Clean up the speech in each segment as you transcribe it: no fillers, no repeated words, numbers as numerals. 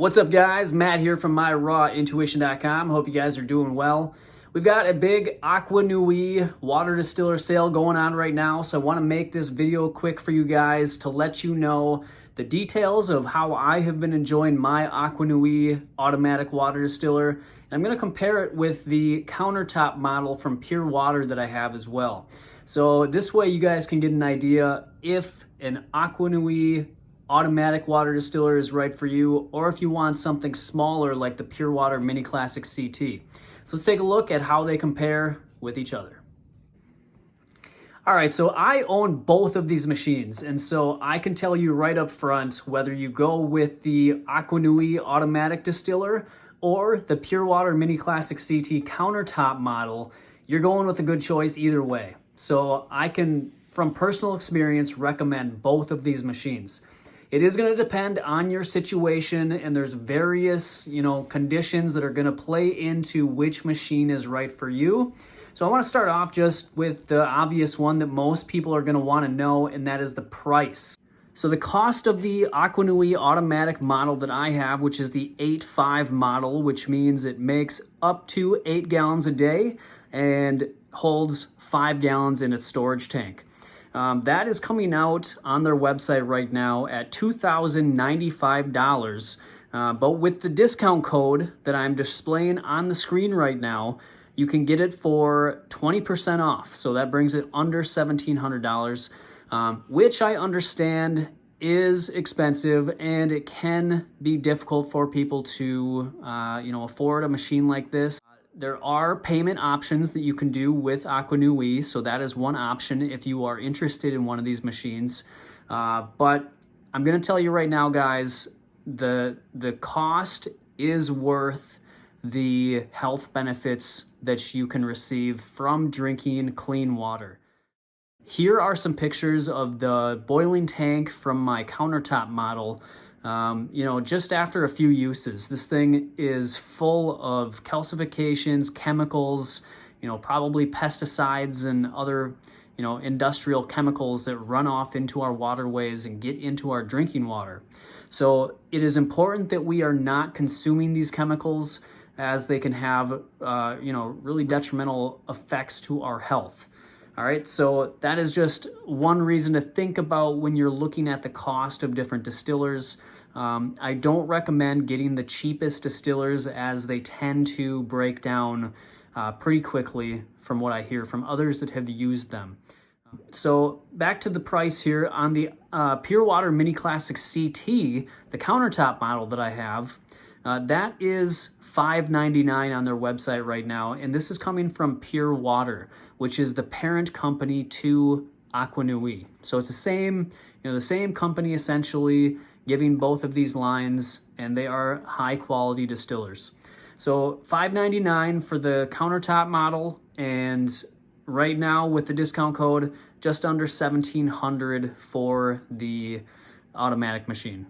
What's up, guys? Matt here from myrawintuition.com. Hope you guys are doing well. We've got a big Aqua Nui water distiller sale going on right now, so I want to make this video quick for you guys to let you know the details of how I have been enjoying my Aqua Nui automatic water distiller. And I'm going to compare it with the Countertop model from Pure Water that I have as well. So this way you guys can get an idea if an Aqua Nui automatic water distiller is right for you, or if you want something smaller like the Pure Water Mini Classic CT. So let's take a look at how they compare with each other. All right, so I own both of these machines, and so I can tell you right up front, whether you go with the Aqua Nui automatic distiller or the Pure Water Mini Classic CT Countertop model, you're going with a good choice either way. So I can, from personal experience, recommend both of these machines. It is going to depend on your situation, and there's various, conditions that are going to play into which machine is right for you. So I want to start off just with the obvious one that most people are going to want to know, and that is the price. So the cost of the Aqua Nui automatic model that I have, which is the 8.5 model, which means it makes up to 8 gallons a day and holds 5 gallons in its storage tank. That is coming out on their website right now at $2,095. But with the discount code that I'm displaying on the screen right now, you can get it for 20% off. So that brings it under $1,700, which I understand is expensive, and it can be difficult for people to, afford a machine like this. There are payment options that you can do with Aqua Nui, so that is one option if you are interested in one of these machines. But I'm going to tell you right now, guys, the cost is worth the health benefits that you can receive from drinking clean water. Here are some pictures of the boiling tank from my Countertop model. Just after a few uses. This thing is full of calcifications, chemicals, probably pesticides and other, industrial chemicals that run off into our waterways and get into our drinking water. So it is important that we are not consuming these chemicals, as they can have, really detrimental effects to our health. All right, so that is just one reason to think about when you're looking at the cost of different distillers. I don't recommend getting the cheapest distillers, as they tend to break down pretty quickly from what I hear from others that have used them. So back to the price here on the Pure Water Mini Classic CT, the Countertop model that I have, that is $5.99 on their website right now, and this is coming from Pure Water, which is the parent company to Aqua Nui. So it's the same company essentially, giving both of these lines, and they are high quality distillers. So $5.99 for the Countertop model, and right now with the discount code, just under $1,700 for the automatic machine.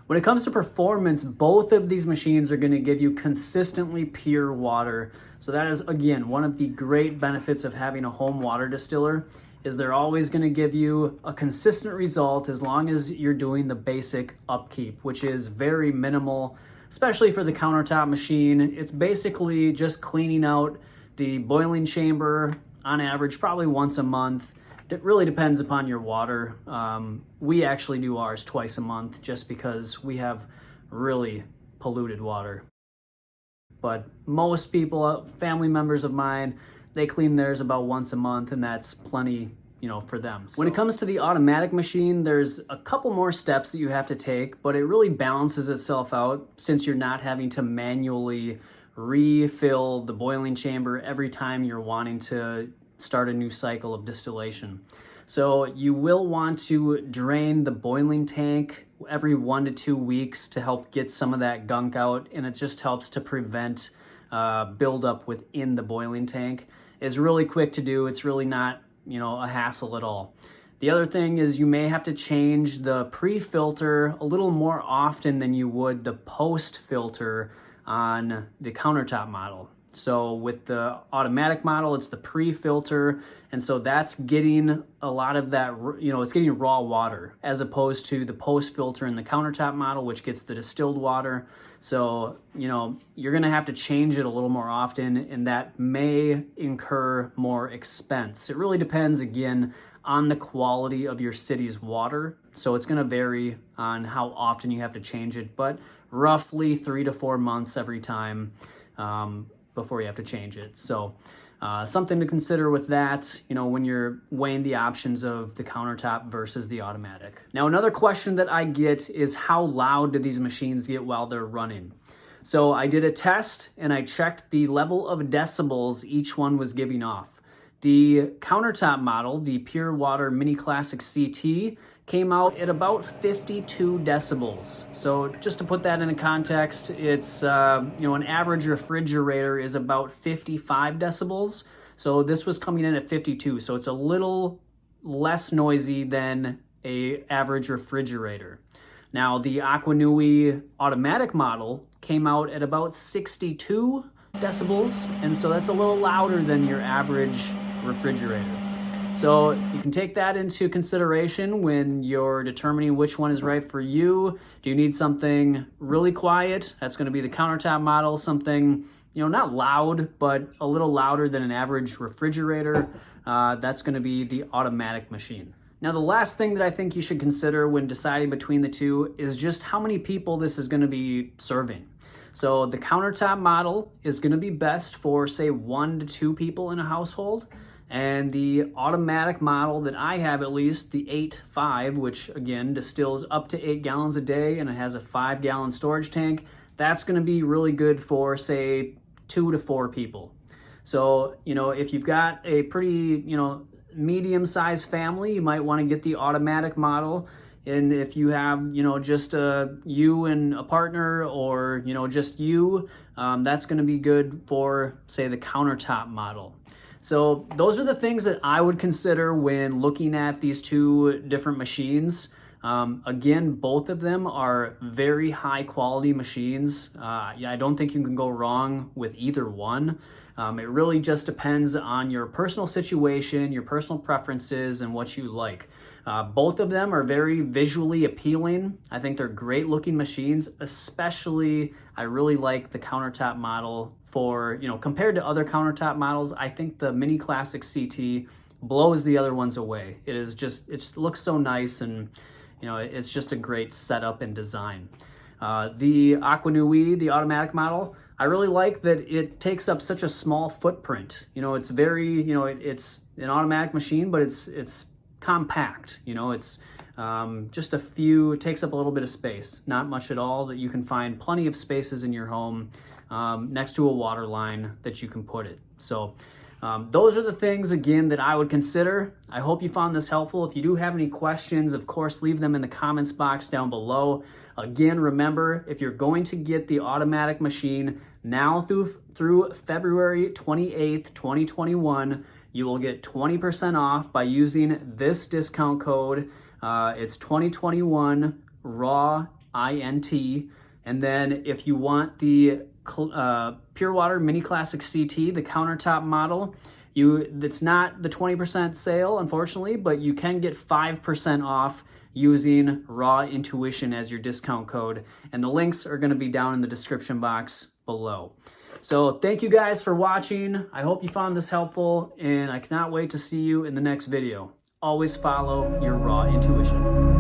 When it comes to performance, both of these machines are going to give you consistently pure water. So that is, again, one of the great benefits of having a home water distiller, is they're always going to give you a consistent result as long as you're doing the basic upkeep, which is very minimal, especially for the Countertop machine. It's basically just cleaning out the boiling chamber on average, probably once a month. It really depends upon your water. We actually do ours twice a month just because we have really polluted water. But most people, family members of mine, they clean theirs about once a month, and that's plenty, for them. So when it comes to the automatic machine, there's a couple more steps that you have to take, but it really balances itself out since you're not having to manually refill the boiling chamber every time you're wanting to start a new cycle of distillation. So you will want to drain the boiling tank every 1 to 2 weeks to help get some of that gunk out, and it just helps to prevent buildup within the boiling tank. It's really quick to do. It's really not, a hassle at all. The other thing is you may have to change the pre-filter a little more often than you would the post-filter on the Countertop model. So with the automatic model, it's the pre-filter, and so that's getting a lot of that, it's getting raw water, as opposed to the post-filter in the countertop model, which gets the distilled water. So, you're gonna have to change it a little more often, and that may incur more expense. It really depends, again, on the quality of your city's water. So it's gonna vary on how often you have to change it, but roughly 3 to 4 months every time before you have to change it. So something to consider with that, when you're weighing the options of the countertop versus the automatic. Now, another question that I get is, how loud do these machines get while they're running? So I did a test and I checked the level of decibels each one was giving off. The countertop model, the Pure Water Mini Classic CT, came out at about 52 decibels. So just to put that into context, it's, an average refrigerator is about 55 decibels. So this was coming in at 52. So it's a little less noisy than a average refrigerator. Now the Aquanui automatic model came out at about 62 decibels. And so that's a little louder than your average refrigerator. So you can take that into consideration when you're determining which one is right for you. Do you need something really quiet? That's going to be the countertop model. Something, not loud, but a little louder than an average refrigerator. That's going to be the automatic machine. Now, the last thing that I think you should consider when deciding between the two is just how many people this is going to be serving. So the countertop model is going to be best for, say, 1 to 2 people in a household. And the automatic model that I have, at least, the 8.5, which again distills up to 8 gallons a day and it has a 5-gallon storage tank, that's going to be really good for, say, 2 to 4 people. So, if you've got a pretty, medium-sized family, you might want to get the automatic model. And if you have, just you and a partner, or, just you, that's going to be good for, say, the countertop model. So those are the things that I would consider when looking at these two different machines. Again, both of them are very high quality machines. I don't think you can go wrong with either one. It really just depends on your personal situation, your personal preferences, and what you like. Both of them are very visually appealing. I think they're great looking machines, especially I really like the countertop model for, compared to other countertop models. I think the Mini Classic CT blows the other ones away. It just looks so nice, and, it's just a great setup and design. The Aquanui, the automatic model, I really like that it takes up such a small footprint. It's very, it's an automatic machine, but it's compact. It's just it takes up a little bit of space, not much at all. That you can find plenty of spaces in your home next to a water line that you can put it. So those are the things, again, that I would consider. I hope you found this helpful. If you do have any questions, of course, leave them in the comments box down below. Again, remember, if you're going to get the automatic machine now through February 28th, 2021, you will get 20% off by using this discount code. It's 2021 RAW INT. And then if you want the Pure Water Mini Classic CT, the countertop model, it's not the 20% sale, unfortunately, but you can get 5% off using Raw Intuition as your discount code. And the links are going to be down in the description box below. So thank you guys for watching. I hope you found this helpful, and I cannot wait to see you in the next video. Always follow your raw intuition.